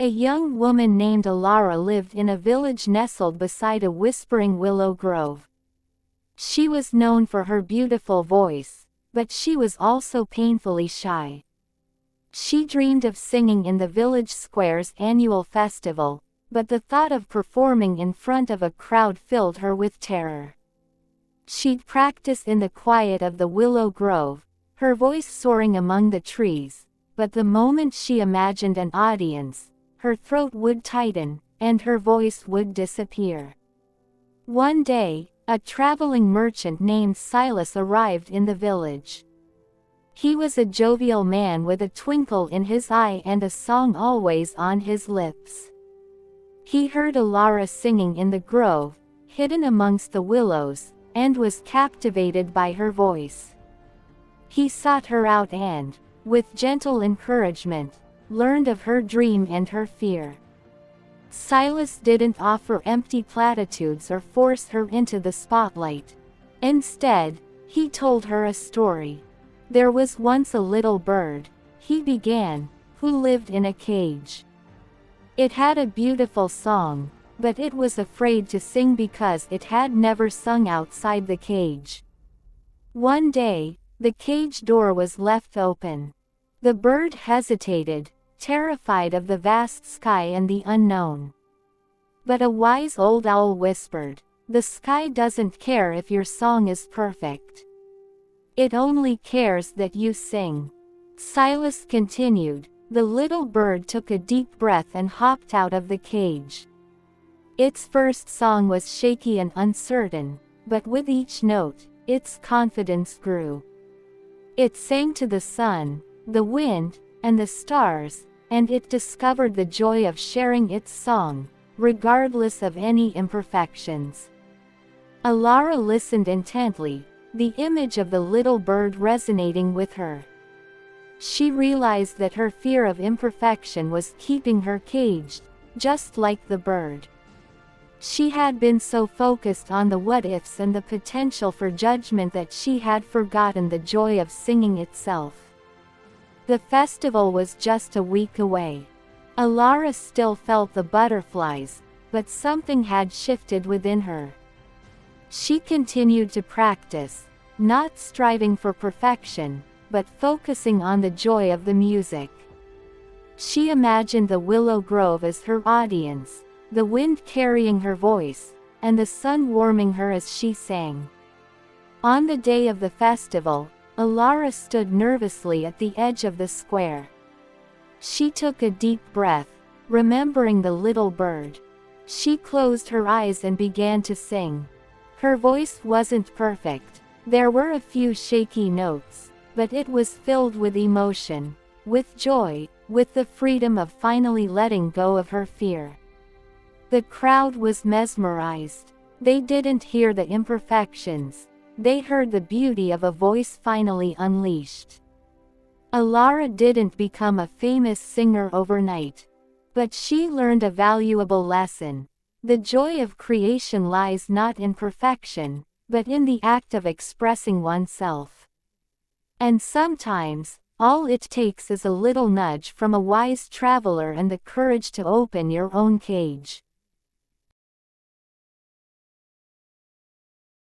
A young woman named Alara lived in a village nestled beside a whispering willow grove. She was known for her beautiful voice, but she was also painfully shy. She dreamed of singing in the village square's annual festival, but the thought of performing in front of a crowd filled her with terror. She'd practice in the quiet of the willow grove, her voice soaring among the trees, but the moment she imagined an audience, her throat would tighten, and her voice would disappear. One day, a traveling merchant named Silas arrived in the village. He was a jovial man with a twinkle in his eye and a song always on his lips. He heard Alara singing in the grove, hidden amongst the willows, and was captivated by her voice. He sought her out and, with gentle encouragement, learned of her dream and her fear. Silas didn't offer empty platitudes or force her into the spotlight. Instead, he told her a story. There was once a little bird, he began, who lived in a cage. It had a beautiful song, but it was afraid to sing because it had never sung outside the cage. One day, the cage door was left open. The bird hesitated, terrified of the vast sky and the unknown. But a wise old owl whispered, "The sky doesn't care if your song is perfect. It only cares that you sing." Silas continued. The little bird took a deep breath and hopped out of the cage. Its first song was shaky and uncertain, but with each note, its confidence grew. It sang to the sun, the wind, and the stars, and it discovered the joy of sharing its song, regardless of any imperfections. Alara listened intently, the image of the little bird resonating with her. She realized that her fear of imperfection was keeping her caged, just like the bird. She had been so focused on the what-ifs and the potential for judgment that she had forgotten the joy of singing itself. The festival was just a week away. Alara still felt the butterflies, but something had shifted within her. She continued to practice, not striving for perfection, but focusing on the joy of the music. She imagined the willow grove as her audience, the wind carrying her voice, and the sun warming her as she sang. On the day of the festival, Alara stood nervously at the edge of the square. She took a deep breath, remembering the little bird. She closed her eyes and began to sing. Her voice wasn't perfect. There were a few shaky notes, but it was filled with emotion, with joy, with the freedom of finally letting go of her fear. The crowd was mesmerized. They didn't hear the imperfections. They heard the beauty of a voice finally unleashed. Alara didn't become a famous singer overnight. But she learned a valuable lesson. The joy of creation lies not in perfection, but in the act of expressing oneself. And sometimes, all it takes is a little nudge from a wise traveler and the courage to open your own cage.